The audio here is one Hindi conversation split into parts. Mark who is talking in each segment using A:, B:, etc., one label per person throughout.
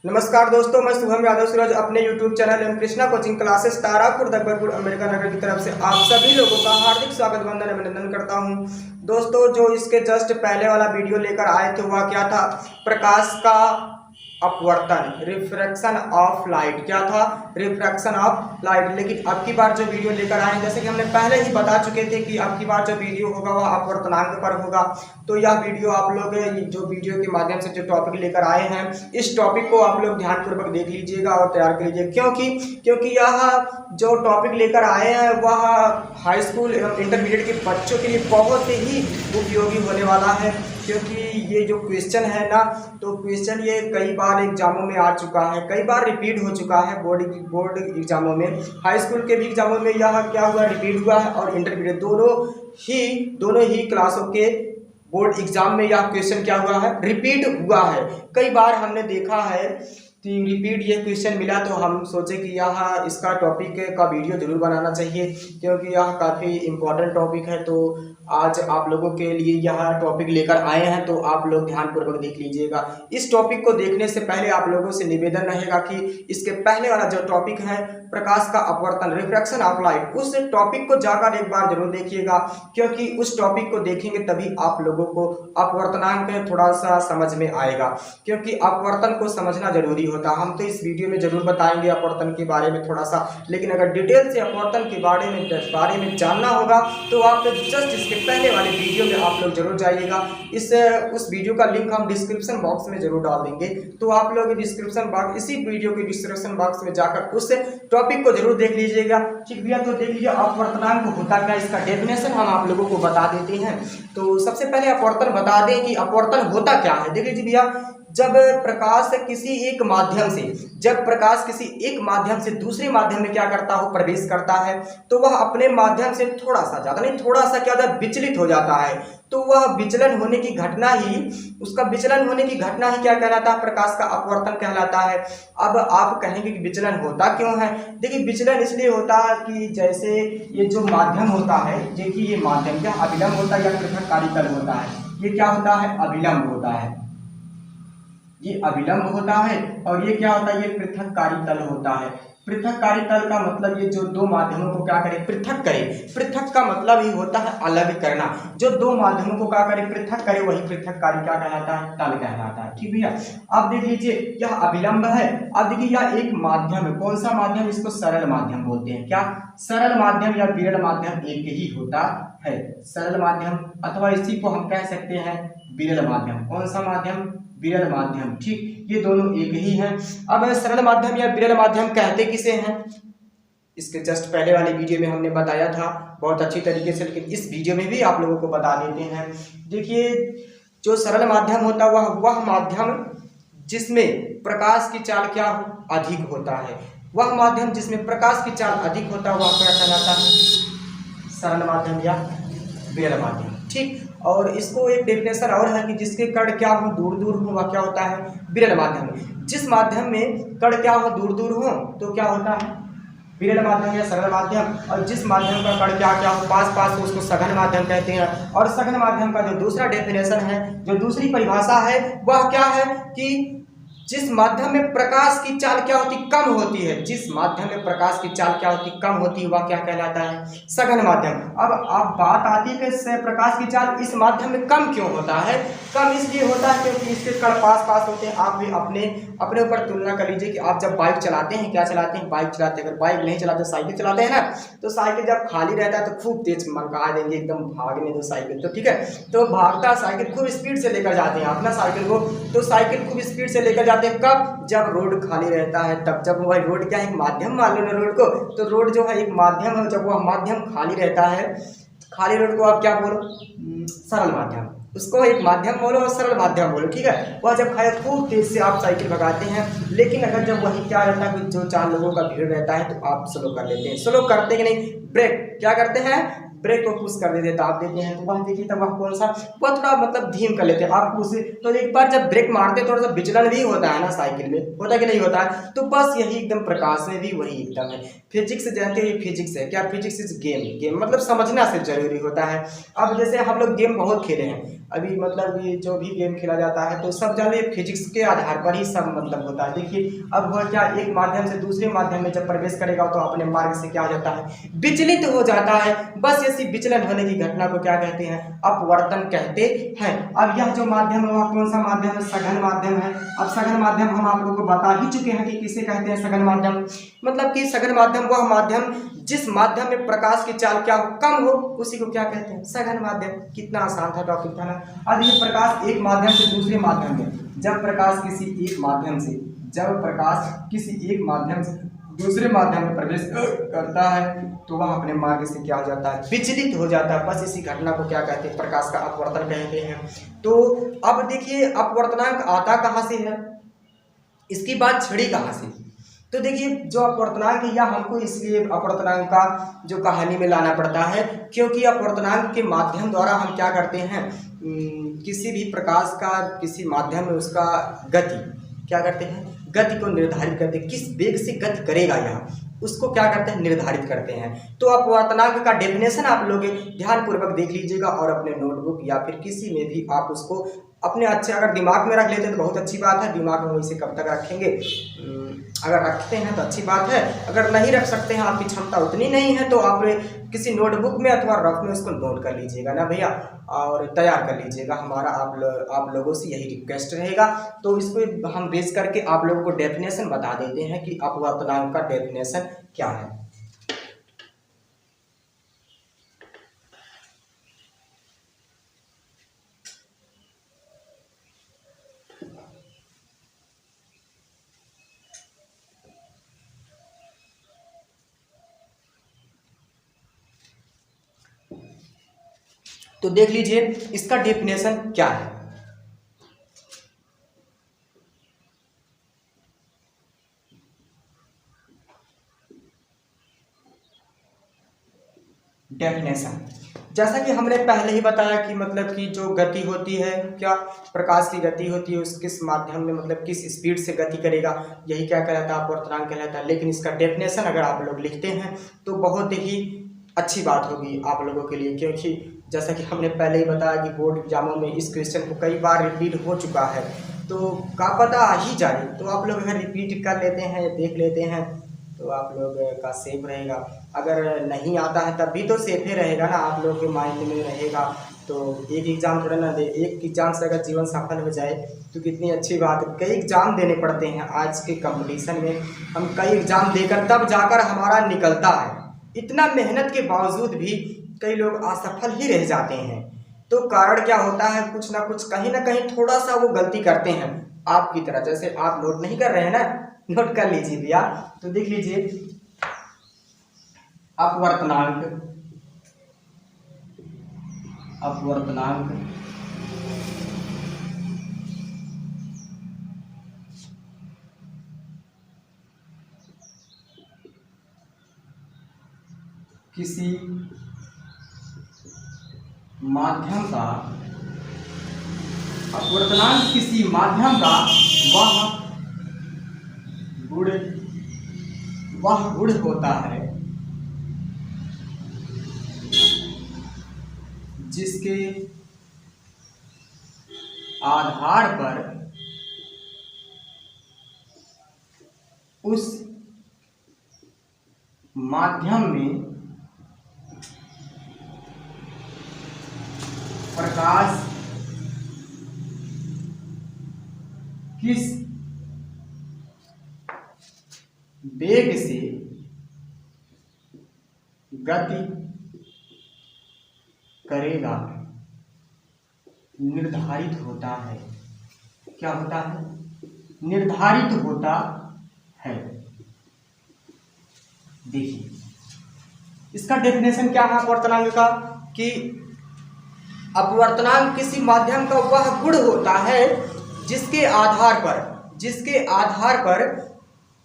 A: नमस्कार दोस्तों, मैं शुभम यादव सूरज अपने YouTube channel M Krishna coaching classes Tarapur Dakbarpur America Nagar की तरफ से आप सभी लोगों का हार्दिक स्वागत वंदन अभिनंदन करता हूं। दोस्तों, जो इसके जस्ट पहले वाला वीडियो लेकर आए थे वह क्या था? प्रकाश का अपवर्तन, रिफ्रैक्शन ऑफ लाइट। क्या था? Refraction of light. लेकिन अब की बार जो वीडियो लेकर आए हैं, जैसे कि हमने पहले ही बता चुके थे कि अब की बार जो वीडियो होगा वह अपवर्तनांक पर होगा। तो यह वीडियो आप लोग जो वीडियो के माध्यम से जो टॉपिक लेकर आए हैं, इस टॉपिक को आप लोग ध्यानपूर्वक देख लीजिएगा और तैयार कर लीजिए, क्योंकि यह जो टॉपिक लेकर आए हैं वह हाई स्कूल एवं इंटरमीडिएट के बच्चों के लिए बहुत ही उपयोगी होने वाला है। क्योंकि ये जो क्वेश्चन है ना, तो क्वेश्चन ये कई बार एग्जामों में आ चुका है, कई बार रिपीट हो चुका है। बोर्ड एग्जामों में, हाई स्कूल के भी एग्जामों में यह क्या हुआ, रिपीट हुआ है। और इंटरमीडिएट दोनों ही क्लासों के बोर्ड एग्जाम में यह क्वेश्चन क्या हुआ है, रिपीट हुआ है। कई बार हमने देखा है कि रिपीट ये क्वेश्चन मिला, तो हम सोचे कि यह इसका टॉपिक का वीडियो जरूर बनाना चाहिए, क्योंकि यह काफ़ी इम्पोर्टेंट टॉपिक है। तो आज आप लोगों के लिए यह टॉपिक लेकर आए हैं, तो आप लोग ध्यानपूर्वक देख लीजिएगा। इस टॉपिक को देखने से पहले आप लोगों से निवेदन रहेगा कि इसके पहले वाला जो टॉपिक है प्रकाश का अपवर्तन, रिफ्रैक्शन ऑफ लाइट, उस टॉपिक को जाकर एक बार जरूर देखिएगा, क्योंकि उस टॉपिक को देखेंगे तभी आप लोगों को अपवर्तनांक थोड़ा सा समझ में आएगा, क्योंकि अपवर्तन को समझना जरूरी होता है। हम तो इस वीडियो में जरूर बताएंगे अपवर्तन के बारे में थोड़ा सा, लेकिन अगर डिटेल से अपवर्तन के बारे में जानना होगा तो आप जस्ट इसके पहले वाले वीडियो में आप लोग जरूर जाइएगा। उस वीडियो का लिंक हम डिस्क्रिप्शन बॉक्स में जरूर डाल देंगे, तो आप लोग डिस्क्रिप्शन बॉक्स, इसी वीडियो के डिस्क्रिप्शन बॉक्स में जाकर उस टॉपिक को जरूर देख लीजिएगा। ठीक भैया, तो देख लीजिए अपवर्तनांक होता क्या, इसका डेफिनेशन हम आप लोगों को बता देते हैं। तो सबसे पहले अपवर्तन बता दें कि अपवर्तन होता क्या है। देख लीजिए भैया, जब प्रकाश किसी एक माध्यम से दूसरे माध्यम में क्या करता हो, प्रवेश करता है, तो वह अपने माध्यम से थोड़ा सा, ज्यादा नहीं, थोड़ा सा क्या होता है, विचलित हो जाता है। तो वह विचलन होने की घटना ही क्या कहलाता है, प्रकाश का अपवर्तन कहलाता है। अब आप कहेंगे कि विचलन होता क्यों है? देखिए, विचलन इसलिए होता है कि जैसे ये जो माध्यम होता है, देखिए ये माध्यम क्या अभिलंब होता है या पृथक्कारी तल होता है। ये क्या होता है, अभिलंब होता है, ये अभिलंब होता है। और ये क्या होता है, ये पृथक्कारी तल होता है। पृथक्कारी तल का मतलब ये जो दो माध्यमों को क्या करे, पृथक करे। पृथक का मतलब ही होता है अलग करना। जो दो माध्यमों को क्या करे, पृथक करे, वही पृथक्कारी क्या कहलाता है, तल कहलाता है। ठीक भैया, अब देख लीजिए यह अभिलंब है। अब देखिए यह एक माध्यम है, कौन सा माध्यम, इसको सरल माध्यम बोलते हैं। क्या सरल माध्यम या विरल माध्यम एक ही होता है, सरल माध्यम, अथवा इसी को हम कह सकते हैं विरल माध्यम। कौन सा माध्यम, विरल माध्यम। ठीक, ये दोनों एक ही हैं। अब सरल माध्यम या विरल माध्यम कहते किसे हैं, इसके जस्ट पहले वाले वीडियो में हमने बताया था बहुत अच्छी तरीके से, लेकिन इस वीडियो में भी आप लोगों को बता देते हैं। देखिए, जो सरल माध्यम होता है वह माध्यम जिसमें प्रकाश की चाल क्या अधिक होता है, वह माध्यम जिसमें प्रकाश की चाल अधिक होता है वह क्या कहलाता है, सरल माध्यम या विरल माध्यम। ठीक, और इसको एक डेफिनेशन और है कि जिसके कण क्या हो, दूर दूर हो, वह क्या होता है, विरल माध्यम। जिस माध्यम में कण क्या हो, दूर दूर हो, तो क्या होता है, विरल माध्यम या सरल माध्यम। और जिस माध्यम का कण क्या क्या हो, पास पास हो, उसको सघन माध्यम कहते हैं। और सघन माध्यम का जो दूसरा डेफिनेशन है, जो दूसरी परिभाषा है, वह क्या है कि जिस माध्यम में प्रकाश की चाल क्या होती, कम होती है, जिस माध्यम में प्रकाश की चाल क्या होती, कम होती है, वह क्या कहलाता है, सघन माध्यम। अब बात आती है कि प्रकाश की चाल इस माध्यम में कम क्यों होता है। कम इसलिए होता है क्योंकि इसके कण पास पास होते हैं। आप भी अपने ऊपर तुलना कर लीजिए कि आप जब बाइक चलाते हैं, क्या चलाते हैं, बाइक चलाते हैं। अगर बाइक नहीं चलाते, साइकिल चलाते हैं ना, तो साइकिल जब खाली रहता है तो खूब तेज मंगा देंगे, एकदम भागने दो साइकिल, तो ठीक है, तो भागता साइकिल खूब स्पीड से लेकर जाते हैं अपना साइकिल को, तो साइकिल खूब स्पीड से लेकर जाते हैं कब, जब रोड खाली रहता है तब। जब वह रोड क्या है, एक माध्यम मान लो ना रोड को, तो रोड जो है एक माध्यम है। जब वह माध्यम खाली रहता है, खाली रोड को आप क्या बोलो, सरल माध्यम। उसको एक माध्यम बोलो और सरल माध्यम बोलो, ठीक है। वह जब खाए खूब तेज से आप साइकिल भगाते हैं, लेकिन अगर जब वही क्या रहता है, जो चार लोगों का भीड़ रहता है, तो आप स्लो कर लेते हैं। स्लो करते कि नहीं, ब्रेक क्या करते हैं, ब्रेक को पुश कर देते, दाब देते हैं। तो वह देखिए तब वह कौन सा, वह थोड़ा मतलब धीम कर लेते हैं आप उसे। तो एक बार जब ब्रेक मारते थोड़ा सा विचलन भी होता है ना साइकिल में, होता कि नहीं होता है। तो बस यही एकदम प्रकाश में भी वही एकदम है। फिजिक्स जानते हो, फिजिक्स है क्या, फिजिक्स इज गेम। गेम मतलब समझना सिर्फ जरूरी होता है। अब जैसे हम लोग गेम बहुत खेले हैं, अभी मतलब ये जो भी गेम खेला जाता है तो सब जाने फिजिक्स के आधार पर ही सब मतलब होता है। देखिए अब हुआ क्या, एक माध्यम से दूसरे माध्यम में जब प्रवेश करेगा तो अपने मार्ग से क्या हो जाता है, विचलित हो जाता है। बस ऐसी विचलन होने की घटना को क्या कहते हैं, अपवर्तन कहते हैं। अब यह जो माध्यम है वह कौन सा माध्यम है, सघन माध्यम है। अब सघन माध्यम हम आप लोगों को बता ही चुके हैं कि किसे कहते हैं सघन माध्यम। मतलब कि सघन माध्यम वह माध्यम जिस माध्यम में प्रकाश की चाल क्या हो, कम हो, उसी को क्या कहते हैं, सघन माध्यम। कितना आसान था टॉपिक था ना। अब ये प्रकाश एक माध्यम से दूसरे माध्यम में, जब प्रकाश किसी एक माध्यम से दूसरे माध्यम में प्रवेश करता है तो वह अपने मार्ग से क्या हो जाता है, विचलित हो जाता है। बस इसी घटना को क्या कहते हैं, प्रकाश का अपवर्तन कहते हैं। तो अब देखिए अपवर्तनांक आता कहाँ से है, इसकी बात छिड़ी कहाँ से। तो देखिए जो अपवर्तनांक है, या हमको इसलिए अपवर्तनांक का जो कहानी में लाना पड़ता है क्योंकि अपवर्तनांक के माध्यम द्वारा हम क्या करते हैं, किसी भी प्रकाश का किसी माध्यम में उसका गति क्या करते हैं, गति को निर्धारित करते हैं। किस वेग से गति करेगा यह, उसको क्या करते हैं, निर्धारित करते हैं। तो अपवर्तनांक का डेफिनेशन आप लोग ध्यानपूर्वक देख लीजिएगा और अपने नोटबुक या फिर किसी में भी आप उसको अपने अच्छे अगर दिमाग में रख लेते हैं तो बहुत अच्छी बात है। दिमाग में वैसे कब तक रखेंगे, अगर रखते हैं तो अच्छी बात है, अगर नहीं रख सकते हैं, आपकी क्षमता उतनी नहीं है, तो आप किसी नोटबुक में अथवा रफ में उसको नोट कर लीजिएगा ना भैया, और तैयार कर लीजिएगा। हमारा आप लोगों से यही रिक्वेस्ट रहेगा। तो इसको हम बेस करके आप लोगों को डेफिनेशन बता देते हैं कि अपवर्तनांक का डेफिनेशन क्या है। तो देख लीजिए इसका डेफिनेशन क्या है। डेफिनेशन जैसा कि हमने पहले ही बताया कि मतलब कि जो गति होती है, क्या प्रकाश की गति होती है, उस किस माध्यम में मतलब किस स्पीड से गति करेगा, यही क्या कहलाता है, अपवर्तनांक कहलाता है। लेकिन इसका डेफिनेशन अगर आप लोग लिखते हैं तो बहुत ही अच्छी बात होगी आप लोगों के लिए, क्योंकि जैसा कि हमने पहले ही बताया कि बोर्ड एग्जामों में इस क्वेश्चन को कई बार रिपीट हो चुका है, तो का पता आ ही जाए। तो आप लोग अगर रिपीट कर लेते हैं, देख लेते हैं, तो आप लोग का सेफ रहेगा। अगर नहीं आता है तब भी तो सेफ ही रहेगा ना, आप लोग के माइंड में रहेगा। तो एक एग्ज़ाम थोड़ा ना दे, एक एग्ज़ाम से अगर जीवन सफल हो जाए तो कितनी अच्छी बात है। कई एग्ज़ाम देने पड़ते हैं आज के कंपटीशन में, हम कई एग्ज़ाम देकर तब जाकर हमारा निकलता है। इतना मेहनत के बावजूद भी कई लोग असफल ही रह जाते हैं। तो कारण क्या होता है, कुछ ना कुछ कहीं ना कहीं थोड़ा सा वो गलती करते हैं आपकी तरह। जैसे आप नोट नहीं कर रहे हैं ना, नोट कर लीजिए भैया। तो देख लीजिए अपवर्तनांक किसी माध्यम का, अपवर्तनांक किसी माध्यम का वह गुण होता है जिसके आधार पर उस माध्यम में प्रकाश किस वेग से गति करेगा निर्धारित होता है। क्या होता है, निर्धारित होता है। देखिए इसका डेफिनेशन क्या है अपवर्तनांक का, कि अपवर्तनांक किसी माध्यम का वह गुण होता है जिसके आधार पर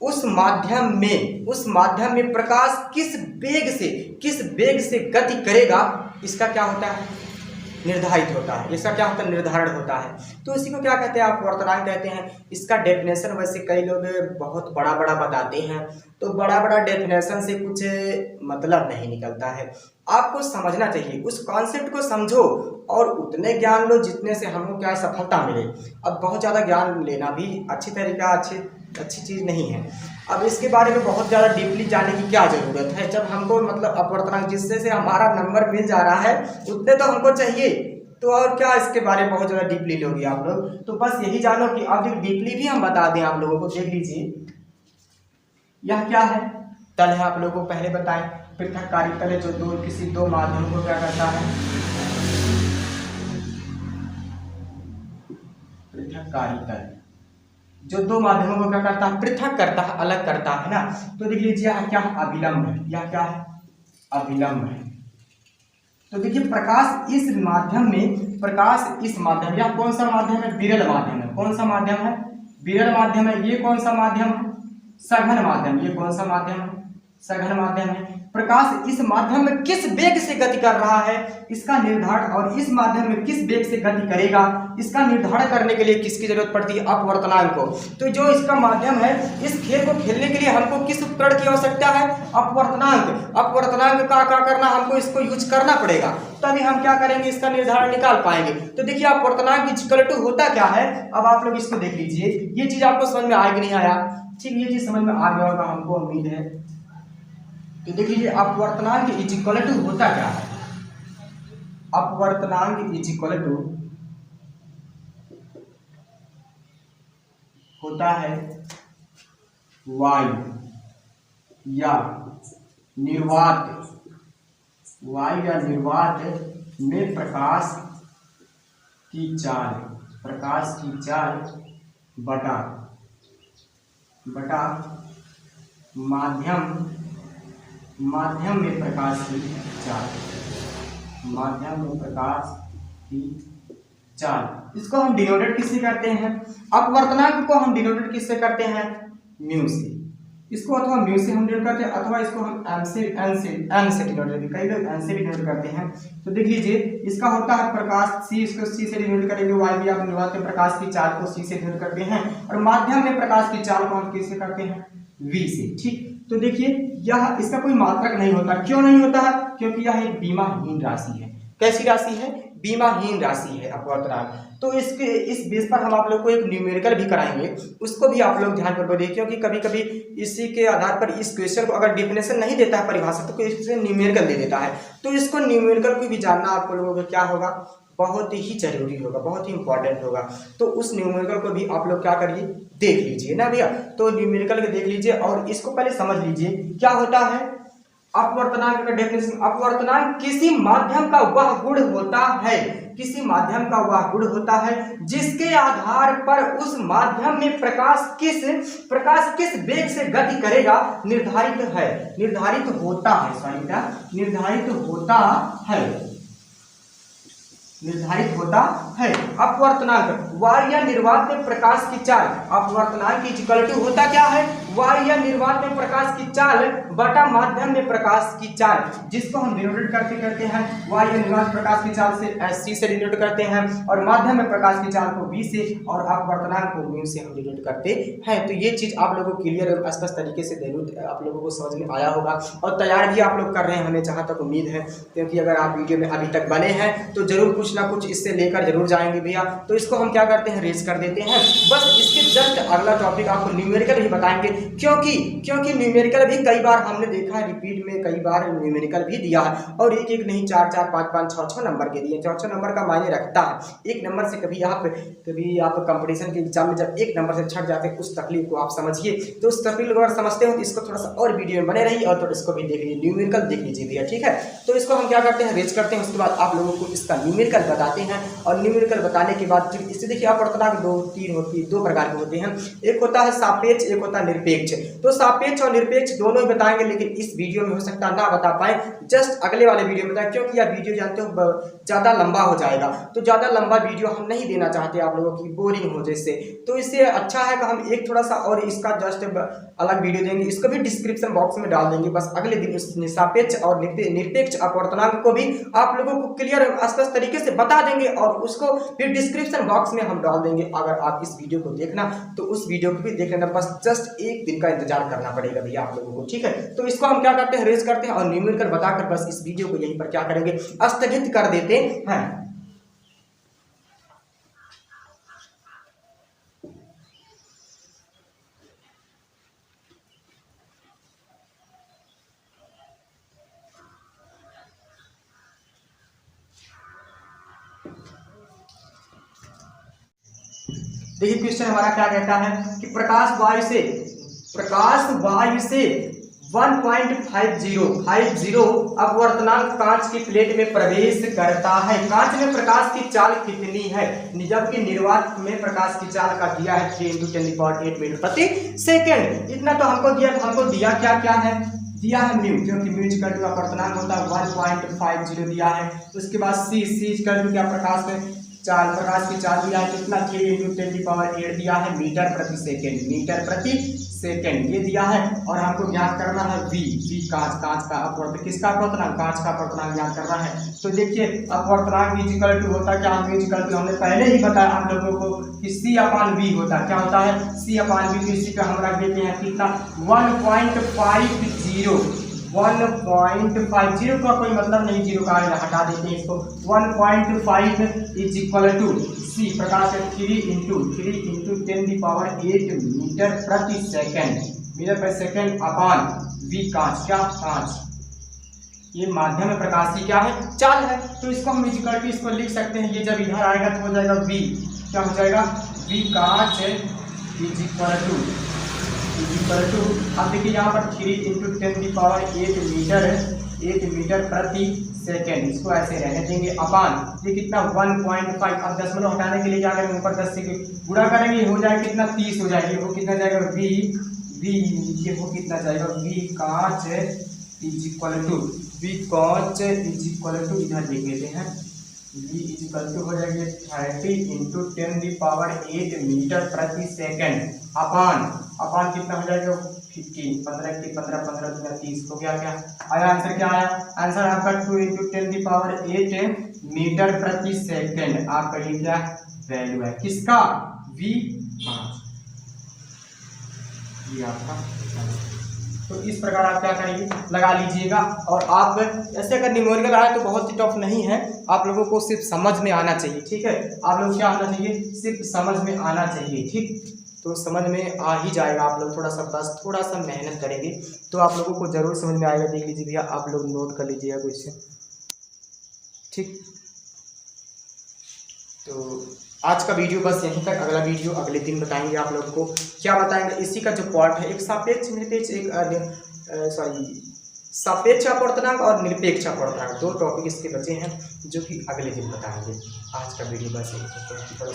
A: उस माध्यम में प्रकाश किस वेग से गति करेगा, इसका क्या होता है, निर्धारित होता है, इसका क्या होता है, निर्धारण होता है। तो इसी को क्या कहते हैं, अपवर्तनांक कहते हैं। इसका डेफिनेशन वैसे कई लोग बहुत बड़ा बड़ा बताते हैं, तो बड़ा बड़ा डेफिनेशन से कुछ मतलब नहीं निकलता है। आपको समझना चाहिए, उस कॉन्सेप्ट को समझो और उतने ज्ञान लो जितने से हमको क्या सफलता मिले। अब बहुत ज़्यादा ज्ञान लेना भी अच्छी तरीका अच्छी चीज़ नहीं है। अब इसके बारे में बहुत ज़्यादा डीपली जानने की क्या ज़रूरत है, जब हमको मतलब अपवर्तनांक जिससे से हमारा नंबर मिल जा रहा है उतने तो हमको चाहिए, तो और क्या इसके बारे में बहुत ज़्यादा डीपली लोगे आप लोग। तो बस यही जानो कि अब डीपली भी हम बता दें आप लोगों को। देख लीजिए, यह क्या है, तल है। आप लोगों को पहले बताएं, पृथककारी तल है जो किसी दो माध्यम को क्या करता है, पृथककारी तल जो दो माध्यमों को क्या करता है, पृथक करता है, अलग करता है ना। तो देख लीजिए यह क्या है, अभिलंब है। यह क्या है, अभिलंब है। तो देखिए प्रकाश इस माध्यम में, यह कौन सा माध्यम है, विरल माध्यम है। कौन सा माध्यम है, विरल माध्यम है। ये कौन सा माध्यम है, सघन माध्यम। ये कौन सा माध्यम है, सघन माध्यम है। प्रकाश इस माध्यम में किस वेग से गति कर रहा है इसका निर्धारण, और इस माध्यम में किस वेग से गति करेगा इसका निर्धारण करने के लिए किसकी जरूरत पड़ती है, अपवर्तनांक को। तो जो इसका माध्यम है, इस खेल को खेलने के लिए हमको किस उपकरण की आवश्यकता है, अपवर्तनांक। अपवर्तनांक का क्या करना, हमको इसको यूज करना पड़ेगा, तभी हम क्या करेंगे, इसका निर्धारण निकाल पाएंगे। तो देखिए अपवर्तनांक इक्वल टू होता क्या है, अब आप लोग इसको देख लीजिए। ये चीज आपको समझ में आया कि नहीं आया, ठीक, ये चीज समझ में आ गया होगा हमको उम्मीद है। तो देख लीजिए अपवर्तनांक इज इक्वल टू होता क्या है, अपवर्तनांक इज इक्वल टू होता है वायु या निर्वात में प्रकाश की चाल बटा माध्यम में प्रकाश की चाल। इसको हम डिनोटेड किससे करते हैं, अपवर्तनांक को हम डिनोटेड किससे करते हैं, म्यू से। इसको अथवा म्यू से हम डिनोट करते हैं, अथवा इसको हम एन से डिनोट, कई लोग एन से भी डिनोट करते हैं। तो देख लीजिए इसका होता है प्रकाश सी, इसको सी से डिनोट करेंगे। वायु भी आप निर्वात में प्रकाश की चाल को सी से डिनोट करते हैं, और माध्यम में प्रकाश की चाल को हम किससे करते हैं, वी से। ठीक, तो देखिए यह इसका कोई मात्रक नहीं होता। क्यों नहीं होता है, क्योंकि यह एक बीमाहीन राशि है। कैसी राशि है, बीमाहीन राशि है अपवर्तनांक। तो इस बेस पर हम आप लोग को एक न्यूमेरिकल भी कराएंगे, उसको भी आप लोग ध्यान पर देखिए, क्योंकि कभी कभी इसी के आधार पर इस क्वेश्चन को अगर डेफिनेशन नहीं देता है, परिभाषा, तो इससे न्यूमेरिकल दे देता है। तो इसको न्यूमेरिकल को भी जानना आप लोगों को क्या होगा, बहुत ही जरूरी होगा, बहुत ही इंपॉर्टेंट होगा। तो उस न्यूमेरिकल को भी आप लोग क्या करिए, देख लीजिए ना भैया। तो न्यूमेरिकल को देख लीजिए और इसको पहले समझ लीजिए क्या होता है अपवर्तनांक का डेफिनेशन। अपवर्तनांक किसी माध्यम का वह गुण होता है, किसी माध्यम का वह गुण होता है जिसके आधार पर उस माध्यम में प्रकाश किस वेग से गति करेगा निर्धारित होता है। अपवर्तनांक वायु या निर्वात में प्रकाश की चाल, अपवर्तनांक की इक्वल टू होता क्या है, वायु या निर्वात में प्रकाश की चाल बटा माध्यम में प्रकाश की चाल, जिसको हम डिनोट करते हैं वायु या निर्वात प्रकाश की चाल से सी से डिनोट करते हैं, और माध्यम में प्रकाश की चाल को बी से, और अपवर्तनांक को म्यू से हम डिनोट करते हैं। तो ये चीज आप लोगों को क्लियर और स्पष्ट तरीके से जरूर आप लोगों को समझ में आया होगा, और तैयार भी आप लोग कर रहे हैं, हमें जहाँ तक उम्मीद है, क्योंकि अगर आप वीडियो में अभी तक बने हैं तो जरूर कुछ ना कुछ इससे लेकर जरूर जाएंगे भैया। तो इसको हम क्या करते हैं, रेस कर देते हैं। बस इसके जस्ट अगला टॉपिक आपको न्यूमेरिकल ही बताएंगे, क्योंकि न्यूमेरिकल भी कई बार हमने देखा है, रिपीट में कई बार न्यूमेरिकल भी दिया है, और एक नहीं 4 4 5 5 6 6 नंबर के दिए। 6 नंबर का मायने रखता है। एक नंबर से कभी आप कंपटीशन के एग्जाम में जब एक नंबर से छट जाते हैं, उस तकलीफ को आप समझिए। तो उस तकलीफ को अगर समझते हो तो इसको थोड़ा सा और वीडियो में बने रहिए, और तो इसको भी देख लीजिए, न्यूमेरिकल देख लीजिए भैया, ठीक है। तो इसको हम क्या करते हैं, रेज करते हैं, उसके बाद आप लोगों को इसका न्यूमेरिकल बताते हैं, और न्यूमेरिकल बताने के बाद फिर इससे देखिए अपवर्तनांक दो प्रकार के होते हैं। एक होता है सापेक्ष, एक होता है निरपेक्ष। निरपेक्ष। तो सापेक्ष और निरपेक्ष दोनों ही बताएंगे, लेकिन इस वीडियो में हो सकता है ना बता पाए, जस्ट अगले वाले वीडियो में बताएं, क्योंकि यह वीडियो जानते हो ज़्यादा लंबा हो जाएगा। तो ज़्यादा लंबा वीडियो हम नहीं देना चाहते आप लोगों की बोरिंग हो जैसे, तो इससे अच्छा है कि हम एक थोड़ा सा और इसका जस्ट अलग वीडियो देंगे, इसको भी डिस्क्रिप्शन बॉक्स में डाल देंगे। बस अगले दिन उस सापेक्ष और निरपेक्ष अपवर्तनांक को भी आप लोगों को क्लियर स्पष्ट तरीके से बता देंगे और उसको फिर डिस्क्रिप्शन बॉक्स में हम डाल देंगे। अगर आप इस वीडियो को देखना तो उस वीडियो को भी देख लेना, बस जस्ट एक दिन का इंतजार करना पड़ेगा भैया आप लोगों को, ठीक है। तो इसको हम क्या करते हैं, रेज करते हैं और न्यूमेरिकल बताकर बस इस वीडियो को यहीं पर क्या करेंगे, स्थगित कर देते हैं। देखिए क्वेश्चन हमारा क्या कहता है कि प्रकाश वायु से 1.50 अपवर्तनांक कांच की प्लेट में प्रवेश करता है। कांच में प्रकाश की चाल कितनी है, जबकि निर्वात में प्रकाश की चाल का दिया है 3 × 10⁸ मीटर प्रति सेकेंड। इतना तो हमको दिया क्या है, दिया है म्यू, क्योंकि म्यू इक्वल टू अपवर्तनांक होता है 1.50 दिया है। उसके बाद सी इक्वल टू क्या, प्रकाश की चाल दिया है कितना, 3 × 10⁸ दिया है मीटर प्रति सेकेंड ये दिया है। और हमको ज्ञात करना है v कांच का अपवर्तनांक, किसका अपवर्तनांक, कांच का अपवर्तनांक ज्ञात करना है। तो देखिए अपवर्तनांक इक्वल टू होता क्या, हमने पहले ही बताया आप लोगों को कि C/V होता, क्या होता है C/V। तो इसी पे हम रख देते हैं कितना 1.50 का कोई मतलब नहीं, 0 का हटा देते हैं इसको। 1.5 इज इक्वल टू सी प्रकाश 3 × 10⁸ मीटर प्रति सेकेंड अपान v कांच, ये माध्यम में प्रकाश की क्या है, चाल है। तो इसको हम इक्वल टू इसको लिख सकते हैं, ये जब इधर आएगा तो हो जाएगा v, क्या हो जाएगा v कांच इज इक्वल टू, अब देखिए यहाँ पर 3 × 10⁸ मीटर प्रति सेकेंड, इसको ऐसे रहने देंगे अपान ये कितना 1.5। अब दशमलव हटाने के लिए क्या करेंगे, ऊपर 10 से गुणा करेंगे, हो जाएगा कितना 30 हो जाएगी। वो कितना जाएगा v वो कितना जाएगा v कांच इज इक्वल टू इधर लिख लेते हैं, v इज इक्वल टू हो जाएगी 30 × 10⁸ मीटर प्रति सेकेंड अपान कितना हो जाएगा 15 15 30 हो गया। क्या आया आंसर, क्या आया आंसर आपका 2 × 10⁸ मीटर प्रति सेकेंड। आपका ये क्या वैल्यू है, किसका, v कांच, ये आपका। तो इस प्रकार आप क्या करेंगे, लगा लीजिएगा। और आप ऐसे अगर न्यूमेरिकल आए तो बहुत ही टफ नहीं है, आप लोगों को सिर्फ समझ में आना चाहिए, ठीक है। आप लोग क्या आना चाहिए, सिर्फ समझ में आना चाहिए, ठीक। तो समझ में आ ही जाएगा, आप लोग थोड़ा सा मेहनत करेंगे तो आप लोगों को जरूर समझ में आएगा। देख लीजिए भैया, आप लोग नोट कर लीजिएगा क्वेश्चन, ठीक। तो आज का वीडियो बस यहीं तक, अगला वीडियो अगले दिन बताएंगे आप लोग को। क्या बताएंगे, इसी का जो पार्ट है, एक सापेक्ष निरपेक्ष, सापेक्ष अपवर्तनांक और निरपेक्ष अपवर्तनांक, 2 टॉपिक इसके बचे हैं जो कि अगले दिन बताएंगे। आज का वीडियो बस यहीं तक।